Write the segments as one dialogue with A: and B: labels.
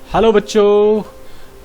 A: Hello बच्चों,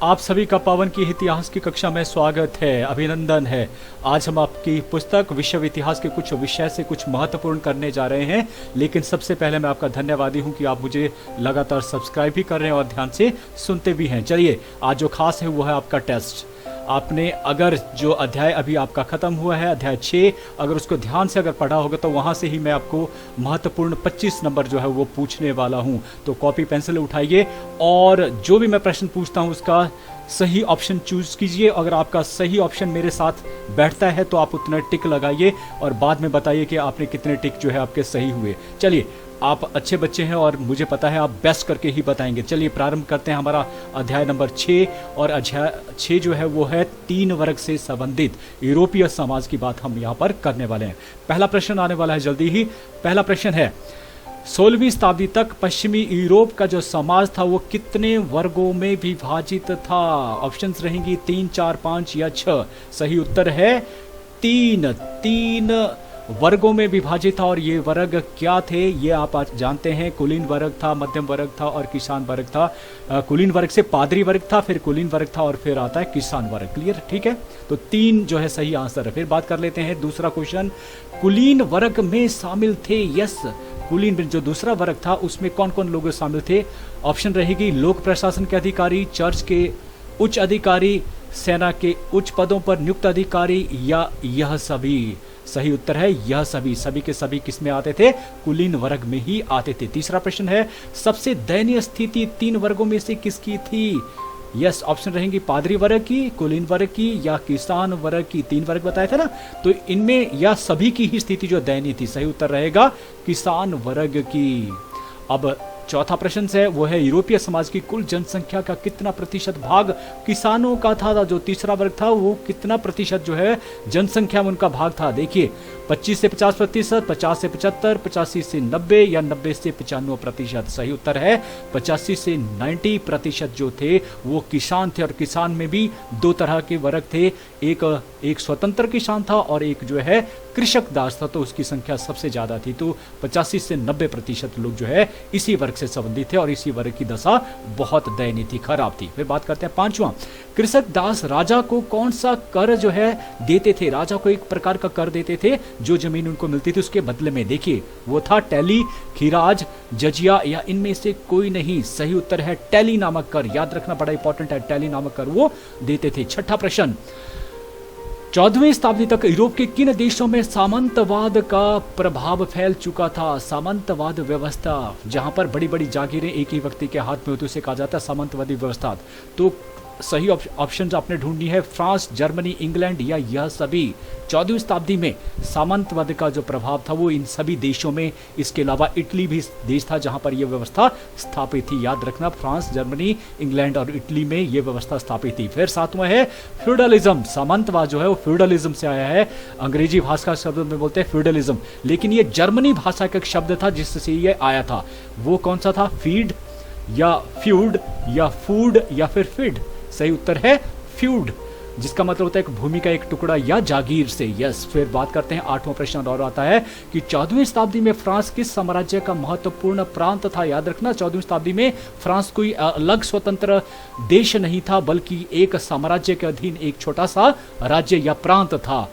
A: आप सभी का पावन की इतिहास की कक्षा में स्वागत है, अभिनंदन है। आज हम आपकी पुस्तक विश्व इतिहास के कुछ विषय से कुछ महत्वपूर्ण करने जा रहे हैं। लेकिन सबसे पहले मैं आपका धन्यवादी हूं कि आप मुझे लगातार सब्सक्राइब भी कर रहे हैं और ध्यान से सुनते भी हैं। चलिए, आज जो खास है वो है आपका टेस्ट। आपने अगर जो अध्याय अभी आपका खत्म हुआ है, अध्याय 6, अगर उसको ध्यान से अगर पढ़ा होगा तो वहाँ से ही मैं आपको महत्वपूर्ण 25 नंबर जो है वो पूछने वाला हूँ। तो कॉपी पेंसिल उठाइए और जो भी मैं प्रश्न पूछता हूँ उसका सही ऑप्शन चूज कीजिए। अगर आपका सही ऑप्शन मेरे साथ बैठता है तो आप उतना टिक लगाइए और बाद में बताइए कि आपने कितने टिक जो है आपके सही हुए। चलिए, आप अच्छे बच्चे हैं और मुझे पता है आप बेस्ट करके ही बताएंगे। चलिए प्रारंभ करते हैं हमारा अध्याय नंबर 6। और अध्याय 6 जो है वो है 3 वर्ग से संबंधित यूरोपीय समाज की बात हम यहाँ पर करने वाले हैं। पहला प्रश्न आने वाला है जल्दी ही। पहला प्रश्न है, 16वीं शताब्दी तक पश्चिमी यूरोप का जो समाज था वो कितने वर्गों में विभाजित था? ऑप्शंस रहेंगी 3, 4, 5 या 6। सही उत्तर है 3 वर्गों में विभाजित था। और ये वर्ग क्या थे ये आप आज जानते हैं। कुलीन वर्ग था, मध्यम वर्ग था और किसान वर्ग था। कुलीन वर्ग से पादरी वर्ग था, फिर कुलीन वर्ग था और फिर आता है किसान वर्ग। क्लियर? ठीक है, तो 3 जो है सही आंसर है। फिर बात कर लेते हैं दूसरा क्वेश्चन। कुलीन वर्ग में शामिल थे, यस, कुलीन में जो दूसरा वर्ग था उसमें कौन कौन लोग शामिल थे? ऑप्शन रहेगी लोक प्रशासन के अधिकारी, चर्च के उच्च अधिकारी, सेना के उच्च पदों पर नियुक्त अधिकारी या यह सभी। सही उत्तर है यह सभी। सभी के सभी किस में आते थे? कुलीन वर्ग में ही आते थे। तीसरा प्रश्न है, सबसे दयनीय स्थिति 3 वर्गों में से किसकी थी? यस, ऑप्शन रहेंगी पादरी वर्ग की, कुलीन वर्ग की या किसान वर्ग की। 3 वर्ग बताए थे ना, तो इनमें या सभी की ही स्थिति जो दयनीय थी। सही उत्तर रहेगा किसान वर्ग की। अब चौथा प्रश्न है वो है, यूरोपीय समाज की कुल जनसंख्या का कितना प्रतिशत भाग किसानों का था? जो तीसरा वर्ग था वो कितना प्रतिशत जो है जनसंख्या में उनका भाग था? देखिए, 25 से 50%, 50 से 75, 85 से 90 या 90 से 95%। सही उत्तर है 85 से 90% जो थे वो किसान थे। और किसान में भी 2 तरह के वर्ग थे, एक स्वतंत्र किसान था और एक जो है कृषक दास था, तो उसकी संख्या सबसे ज्यादा थी। तो 85 से 90% लोग जो है इसी वर्ग से संबंधित थे और इसी वर्ग की दशा बहुत दयनीय थी, खराब थी। फिर बात करते हैं 5वां। कृषक दास राजा को कौन सा कर जो है देते थे? राजा को एक प्रकार का कर देते थे जो जमीन उनको मिलती थी उसके बदले में। देखिए, वो था टैली, खिराज, जजिया या इनमें से कोई नहीं। सही उत्तर है टैली नामक कर। याद रखना बड़ा इंपॉर्टेंट है, टैली नामक कर वो देते थे। छठा प्रश्न, 14वीं शताब्दी तक यूरोप के किन देशों में सामंतवाद का प्रभाव फैल चुका था? सामंतवाद व्यवस्था, जहां पर बड़ी बड़ी जागीरें एक ही व्यक्ति के हाथ में होती, उसे कहा जाता है सामंतवादी व्यवस्था। तो सही ऑप्शन आपने ढूंढनी है, फ्रांस, जर्मनी, इंग्लैंड या यह सभी। 14वीं शताब्दी में सामंतवाद का जो प्रभाव था वो इन सभी देशों में, इसके अलावा इटली भी देश था जहां पर यह व्यवस्था स्थापित थी। याद रखना, फ्रांस, जर्मनी, इंग्लैंड और इटली में यह व्यवस्था स्थापित थी। फिर 7वां है फ्यूडलिज्म। सामंतवाद जो है वो फ्यूडलिज्म से आया है। अंग्रेजी भाषा शब्द में बोलते हैं फ्यूडलिज्म, लेकिन ये जर्मनी भाषा का एक शब्द था जिससे ये आया था। वो कौन सा था? फीड या फ्यूड या फूड या फिर फिड। सही उत्तर है फ्यूड, जिसका मतलब होता है एक भूमि का एक टुकड़ा या जागीर से। यस। फिर बात करते हैं 8वां प्रश्न और आता है कि 14वीं शताब्दी में फ्रांस किस साम्राज्य का महत्वपूर्ण प्रांत था? याद रखना, 14वीं शताब्दी में फ्रांस कोई अलग स्वतंत्र देश नहीं था, बल्कि एक साम्राज्य के अधीन एक छोटा सा राज्य या प्रांत था।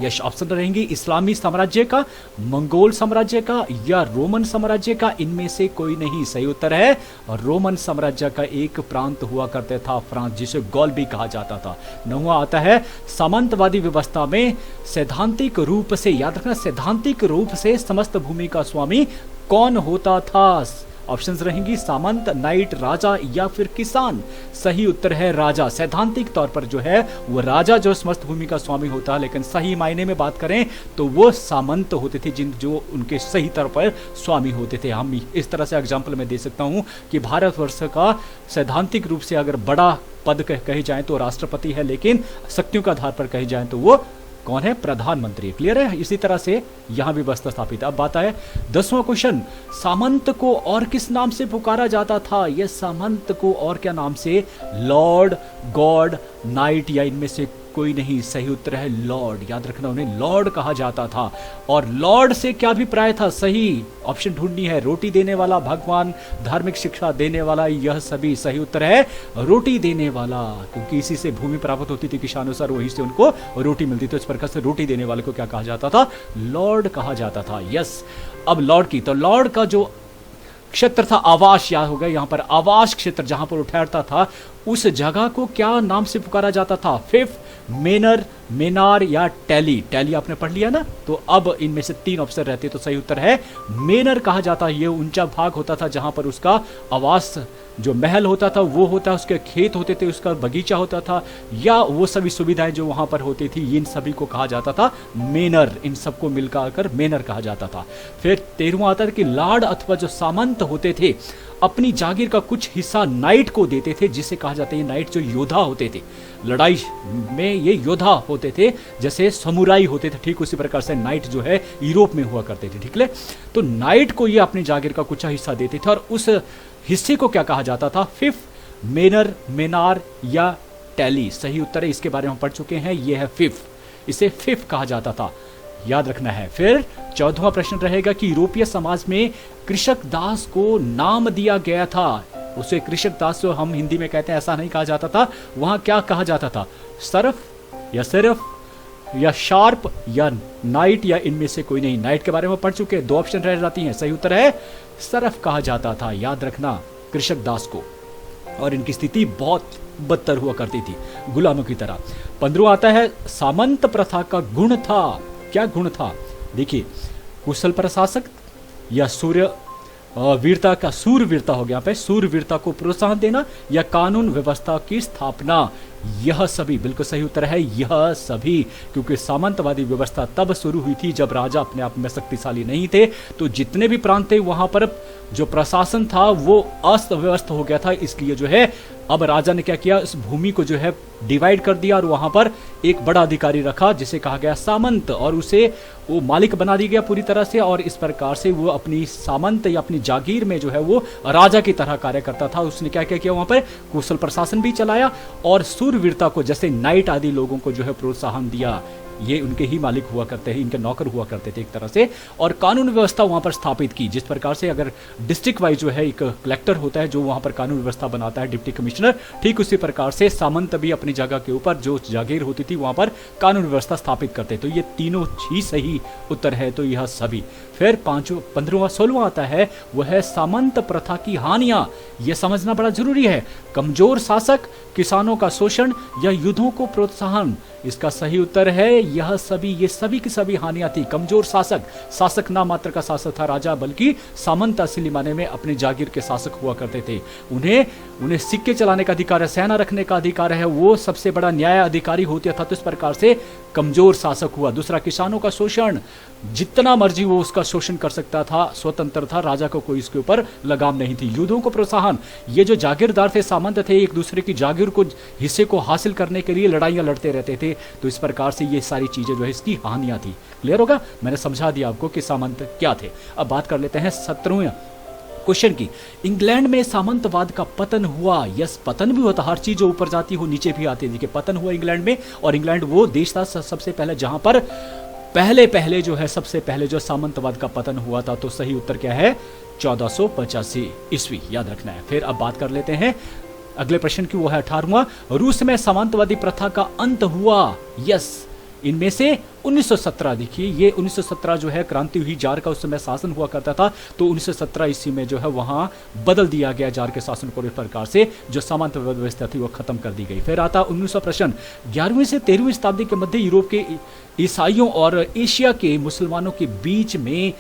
A: यश ऑप्शन रहेंगे इस्लामी साम्राज्य का, मंगोल साम्राज्य का या रोमन साम्राज्य का। इनमें से कोई नहीं। सही उत्तर है रोमन साम्राज्य का एक प्रांत हुआ करता था फ्रांस, जिसे गॉल भी कहा जाता था। 9वां आता है सामंतवादी व्यवस्था में सैद्धांतिक रूप से, याद रखना, सैद्धांतिक रूप से समस्त भूमि का स्वामी कौन होता था? ऑप्शंस रहेंगी सामंत, नाइट, राजा या फिर किसान। सही उत्तर है राजा। सैद्धांतिक तौर पर जो है वो राजा जो समस्त भूमि का स्वामी होता है, लेकिन सही मायने में बात करें तो वो सामंत होते थे जो उनके सही तौर पर स्वामी होते थे। हम इस तरह से एग्जाम्पल में दे सकता हूं कि भारतवर्ष का सैद्धांतिक रूप से अगर बड़ा पद कहे जाए तो राष्ट्रपति है, लेकिन शक्तियों के आधार पर कहे जाए तो वो कौन है? प्रधानमंत्री। क्लियर है? इसी तरह से यहां भी व्यवस्था स्थापित। अब बात है 10वां क्वेश्चन, सामंत को और किस नाम से पुकारा जाता था? यह सामंत को और क्या नाम से? लॉर्ड, गॉड, नाइट या इनमें से कोई नहीं, सही उत्तर है लॉर्ड। याद रखना, उन्हें लॉर्ड कहा जाता था। और लॉर्ड से क्या अभिप्राय था? सही ऑप्शन ढूंढनी है। रोटी देने वाला, भगवान, धार्मिक शिक्षा देने वाला, यह सभी सही उत्तर है रोटी देने वाला, क्योंकि इसी से भूमि प्राप्त होती थी किसानों से, वहीं से उनको रोटी मिलती थी। इस प्रकार से रोटी देने वाले को क्या कहा जाता था? लॉर्ड कहा जाता था। यस, अब लॉर्ड की, तो लॉर्ड का जो क्षेत्र था आवास, याद होगा यहां पर आवास क्षेत्र जहां पर ठहरता था, उस जगह को क्या नाम से पुकारा जाता था? फिफ, मेनर, मेनार या टैली? टैली आपने पढ़ लिया ना, तो अब इनमें से 3 ऑप्शन रहते, तो सही उत्तर है मेनर कहा जाता है। ये ऊंचा भाग होता था जहां पर उसका आवास, जो महल होता था वो होता, उसके खेत होते थे, उसका बगीचा होता था, या वो सभी सुविधाएं जो वहां पर होती थी, इन सभी को कहा जाता था मेनर। इन सबको मिलकर मेनर कहा जाता था। फिर 13वां आता था कि लार्ड अथवा जो सामंत होते थे अपनी जागीर का कुछ हिस्सा नाइट को देते थे, जिसे कहा जाता है नाइट जो योद्धा होते थे, लड़ाई में ये योद्धा होते थे, जैसे समुराई होते थे, ठीक उसी प्रकार से नाइट जो है यूरोप में हुआ करते थे। ठीक है, तो नाइट को ये अपनी जागीर का कुछ हिस्सा देते थे, और उस हिस्से को क्या कहा जाता था? फिफ, मेनर, मेनार या टैली? सही उत्तर है, इसके बारे में पढ़ चुके हैं, ये है फिफ, इसे फिफ कहा जाता था, याद रखना है। फिर 14वां प्रश्न रहेगा कि यूरोपीय समाज में कृषक दास को नाम दिया गया था, उसे कृषक दास जो हम हिंदी में कहते हैं ऐसा नहीं कहा जाता था, वहां क्या कहा जाता था? सरफ या सिर्फ या शार्प या नाइट या इनमें से कोई नहीं? नाइट के बारे में पढ़ चुके, 2 ऑप्शन रह जाती हैं, सही उत्तर है सरफ कहा जाता था, याद रखना, कृषक दास को। और इनकी स्थिति बहुत बदतर हुआ करती थी, गुलामों की तरह। 15वां आता है सामंत प्रथा का गुण था, क्या गुण था? देखिए, कुशल प्रशासक या सूर्य वीरता का, सूरवीरता हो गया पे, सूरवीरता को प्रोत्साहन देना या कानून व्यवस्था की स्थापना? यह सभी बिल्कुल सही उत्तर है, यह सभी, क्योंकि सामंतवादी व्यवस्था तब शुरू हुई थी जब राजा अपने आप में शक्तिशाली नहीं थे, तो जितने भी प्रांत थे वहां पर जो प्रशासन था वो अस्त व्यस्त हो गया था। इसलिए जो है अब राजा ने क्या किया, इस भूमि को जो है डिवाइड कर दिया और वहां पर एक बड़ा अधिकारी रखा जिसे कहा गया सामंत, और उसे वो मालिक बना दिया गया पूरी तरह से, और इस प्रकार से वो अपनी सामंत या अपनी जागीर में जो है वो राजा की तरह कार्य करता था। उसने क्या क्या किया, वहां पर कुशल प्रशासन भी चलाया और सूरवीरता को, जैसे नाइट आदि लोगों को जो है प्रोत्साहन दिया। ये उनके ही मालिक हुआ करते हैं, इनके नौकर हुआ करते थे एक तरह से, और कानून व्यवस्था वहां पर स्थापित की। जिस प्रकार से अगर डिस्ट्रिक्ट वाइज जो है एक कलेक्टर होता है जो वहां पर कानून व्यवस्था बनाता है, डिप्टी कमिश्नर, ठीक उसी प्रकार से सामंत भी अपनी जगह के ऊपर जो जागीर होती थी वहां पर कानून व्यवस्था स्थापित करते। तो ये तीनों ही सही उत्तर है, तो यह सभी। फिर 15वां 16वां आता है, वह है सामंत प्रथा की हानियां। यह समझना बड़ा जरूरी है, कमजोर शासक, किसानों का शोषण या युद्धों को प्रोत्साहन? इसका सही उत्तर है यह सभी, ये सभी की सभी हानियां थी। कमजोर शासक, शासक ना मात्र का शासक था राजा, बल्कि सामंत असली माने में अपने जागीर के शासक हुआ करते थे। उन्हें सिक्के चलाने का अधिकार है, सेना रखने का अधिकार है, वो सबसे बड़ा न्याय अधिकारी होता था, तो इस प्रकार से कमजोर शासक हुआ। दूसरा, किसानों का शोषण, जितना मर्जी वो उसका शोषण कर सकता था, स्वतंत्र था, राजा को कोई इसके ऊपर लगाम नहीं थी। युद्धों को प्रोत्साहन, ये जो जागीरदार थे, सामंत थे, एक दूसरे की जागीर को, हिस्से को हासिल करने के लिए लड़ाइयां लड़ते रहते थे, तो इस प्रकार से ये सारी चीजें जो है इसकी हानियां थी। क्लियर होगा, मैंने समझा दिया आपको कि सामंत क्या थे। अब बात कर लेते हैं 17वें क्वेश्चन की। इंग्लैंड में सामंतवाद का पतन हुआ। यस, पतन भी होता, हर चीज जो ऊपर जाती हो नीचे भी आती है। पतन हुआ इंग्लैंड में, और इंग्लैंड वो देश था सबसे पहले जहां पर पहले जो है सबसे पहले जो सामंतवाद का पतन हुआ था। तो सही उत्तर क्या है? 1485 ईस्वी, याद रखना है। फिर अब बात कर लेते हैं अगले प्रश्न की, वो है 18वां, रूस में सामंतवादी प्रथा का अंत हुआ। यस, इनमें से 1917, देखिए ये 1917 जो है क्रांति हुई, जार का उस समय शासन हुआ करता था, तो 1917 ईस्वी में जो है वहां बदल दिया गया जार के शासन को, इस प्रकार से जो सामंतवाद व्यवस्था थी वो खत्म कर दी गई। फिर आता 19वां प्रश्न, 11वीं से 13वीं शताब्दी के मध्य यूरोप के ईसाइयों और एशिया के मुसलमानों के बीच में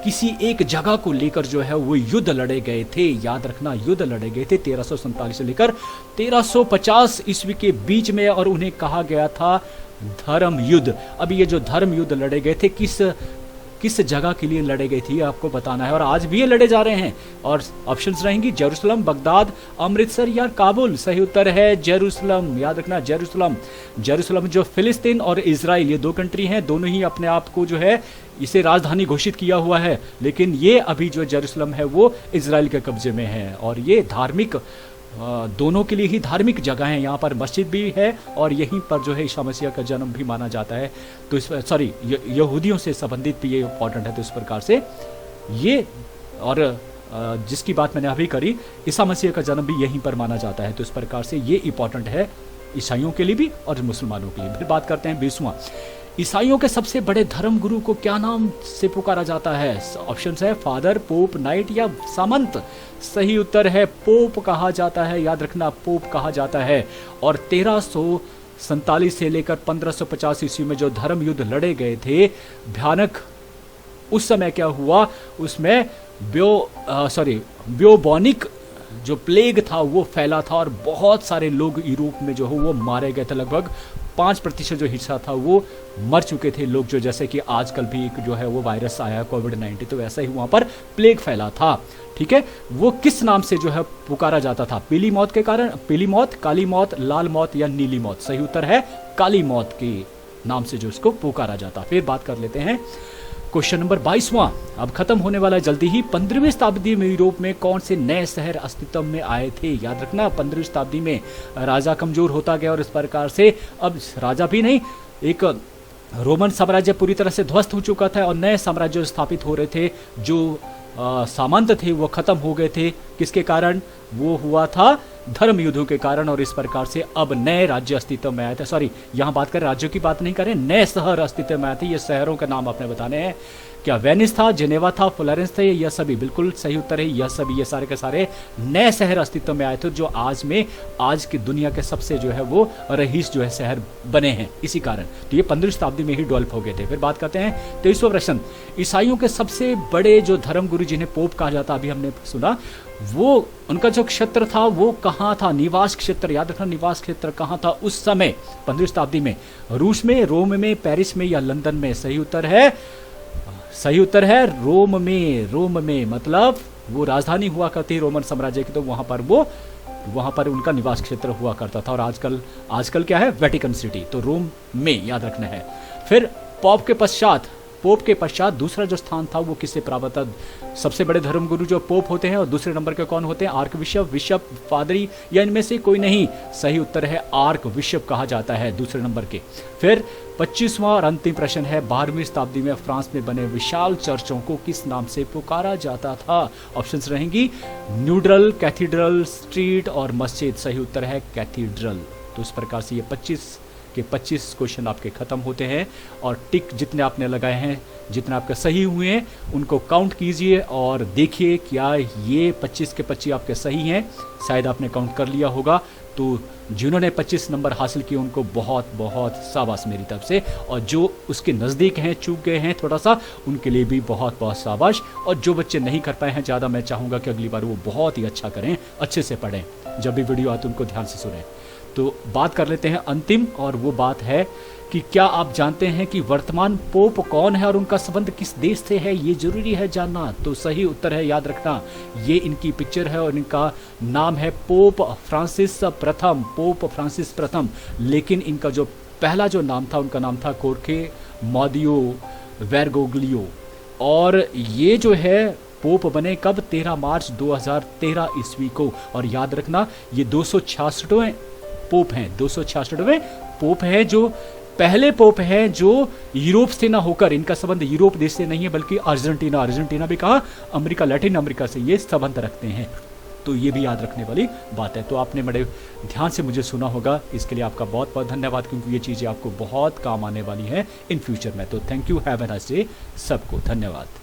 A: किसी एक जगह को लेकर जो है वो युद्ध लड़े गए थे। याद रखना, युद्ध लड़े गए थे 1347 से लेकर 1350 ईस्वी के बीच में, और उन्हें कहा गया था धर्म युद्ध। अब ये जो धर्म युद्ध लड़े गए थे किस जगह के लिए लड़े गए थे आपको बताना है, और आज भी ये लड़े जा रहे हैं। और ऑप्शंस रहेंगी जेरूसलम, बगदाद, अमृतसर या काबुल। सही उत्तर है जेरूसलम, याद रखना जेरूसलम। जेरूसलम जो फिलिस्तीन और इजराइल, ये 2 कंट्री हैं, दोनों ही अपने आप को जो है इसे राजधानी घोषित किया हुआ है, लेकिन ये अभी जो जेरूसलम है वो इजराइल के कब्जे में है। और ये धार्मिक दोनों के लिए ही धार्मिक जगह है, यहाँ पर मस्जिद भी है और यहीं पर जो है ईसा मसीह का जन्म भी माना जाता है। तो इस सॉरी यहूदियों से संबंधित भी ये इम्पोर्टेंट है। तो इस प्रकार से ये और जिसकी बात मैंने अभी करी, ईसा मसीह का जन्म भी यहीं पर माना जाता है। तो इस प्रकार से ये इम्पोर्टेंट है ईसाइयों के लिए भी और मुसलमानों के लिए। फिर बात करते हैं 20वां, ईसाइयों के सबसे बड़े धर्म गुरु को क्या नाम से पुकारा जाता है? ऑप्शन है फादर, पोप, नाइट या सामंत। सही उत्तर है पोप कहा जाता है, याद रखना पोप कहा जाता है। और 1347 से लेकर 1550 ईस्वी में जो धर्म युद्ध लड़े गए थे भयानक, उस समय क्या हुआ, उसमें ब्योबॉनिक जो प्लेग था वो फैला था और बहुत सारे लोग यूरोप में जो हो वो मारे गए थे। लगभग 5% जो हिस्सा था वो मर चुके थे लोग, जो जैसे कि आजकल भी एक जो है वो वायरस आया कोविड-19, तो वैसा ही वहाँ पर प्लेग फैला था। ठीक है, वो किस नाम से जो है पुकारा जाता था? पीली मौत के कारण, पीली मौत, काली मौत, लाल मौत या नीली मौत? सही उत्तर है काली मौत के नाम से जो इसको पुकारा जाता। फिर बात कर लेते हैं क्वेश्चन नंबर 22वां, अब खत्म होने वाला है जल्दी ही। 15वीं शताब्दी में यूरोप में कौन से नए शहर अस्तित्व में आए थे? याद रखना 15वीं शताब्दी में राजा कमजोर होता गया और इस प्रकार से अब राजा भी नहीं, एक रोमन साम्राज्य पूरी तरह से ध्वस्त हो चुका था और नए साम्राज्य स्थापित हो रहे थे। जो सामंत थे वो खत्म हो गए थे। किसके कारण? वो हुआ था धर्म युद्धों के कारण और इस प्रकार से अब नए राज्य अस्तित्व में आए थे। सॉरी, यहाँ बात करें राज्यों की बात नहीं करें, नए शहर अस्तित्व में आए थे। ये शहरों के नाम आपने बताने हैं। क्या वेनिस था, जेनेवा था, फ्लोरेंस थे? यह सभी बिल्कुल सही उत्तर है। यह सभी, ये सारे के सारे नए शहर अस्तित्व में आए थे जो आज की दुनिया के सबसे जो है वो रईस जो है शहर बने हैं इसी कारण। तो ये 15वीं शताब्दी में ही डेवलप हो गए थे। फिर बात करते हैं 23वां प्रश्न, ईसाइयों के सबसे बड़े जो धर्मगुरु जिन्हें पोप कहा जाता, अभी हमने सुना, वो उनका जो क्षेत्र था वो कहाँ था? निवास क्षेत्र, याद रखना निवास क्षेत्र कहाँ था उस समय 15वीं शताब्दी में? रूस में, रोम में, पेरिस में या लंदन में? सही उत्तर है रोम में। रोम में मतलब वो राजधानी हुआ करती रोमन साम्राज्य की, तो वहां पर उनका निवास क्षेत्र हुआ करता था। और आजकल क्या है? Vatican city. तो रोम में याद रखना है। फिर पोप के पश्चात दूसरा जो स्थान था वो किससे प्राप्त था? सबसे बड़े धर्मगुरु जो पोप होते हैं और दूसरे नंबर के कौन होते हैं? आर्क बिशप, पादरी या इनमें से कोई नहीं? सही उत्तर है आर्क बिशप कहा जाता है दूसरे नंबर के। फिर 25वां और अंतिम प्रश्न है, 12वीं शताब्दी में फ्रांस में बने विशाल चर्चों को किस नाम से पुकारा जाता था? ऑप्शंस रहेंगी न्यूड्रल, कैथीड्रल, स्ट्रीट और मस्जिद। सही उत्तर है कैथीड्रल। तो इस प्रकार से ये 25 क्वेश्चन आपके खत्म होते हैं और टिक जितने आपने लगाए हैं, जितने आपके सही हुए हैं उनको काउंट कीजिए और देखिए क्या ये 25 के 25 आपके सही हैं। शायद आपने काउंट कर लिया होगा। तो जिन्होंने 25 नंबर हासिल किए उनको बहुत बहुत शाबाश मेरी तरफ से, और जो उसके नज़दीक हैं, चूक गए हैं थोड़ा सा, उनके लिए भी बहुत बहुत शाबाश। और जो बच्चे नहीं कर पाए हैं ज़्यादा, मैं चाहूँगा कि अगली बार वो बहुत ही अच्छा करें, अच्छे से पढ़ें, जब भी वीडियो आते उनको ध्यान से सुनें। तो बात कर लेते हैं अंतिम, और वो बात है कि क्या आप जानते हैं कि वर्तमान पोप कौन है और उनका संबंध किस देश से है? ये जरूरी है जानना। तो सही उत्तर है, याद रखना, ये इनकी पिक्चर है और इनका नाम है पोप फ्रांसिस प्रथम। लेकिन इनका जो पहला जो नाम था उनका नाम था कोर्खे मौदियो वेरगोग्लियो। और ये जो है पोप बने कब? 13 मार्च 2013 ईस्वी को। और याद रखना ये 266वें पोप हैं, 266वें पोप हैं, जो पहले पोप हैं जो यूरोप से ना होकर, इनका संबंध यूरोप देश से नहीं है बल्कि अर्जेंटीना भी कहा, अमेरिका, लैटिन अमेरिका से ये संबंध रखते हैं। तो ये भी याद रखने वाली बात है। तो आपने बड़े ध्यान से मुझे सुना होगा, इसके लिए आपका बहुत बहुत धन्यवाद, क्योंकि ये चीज़ें आपको बहुत काम आने वाली हैं इन फ्यूचर में। तो thank you, have a nice day सबको, धन्यवाद।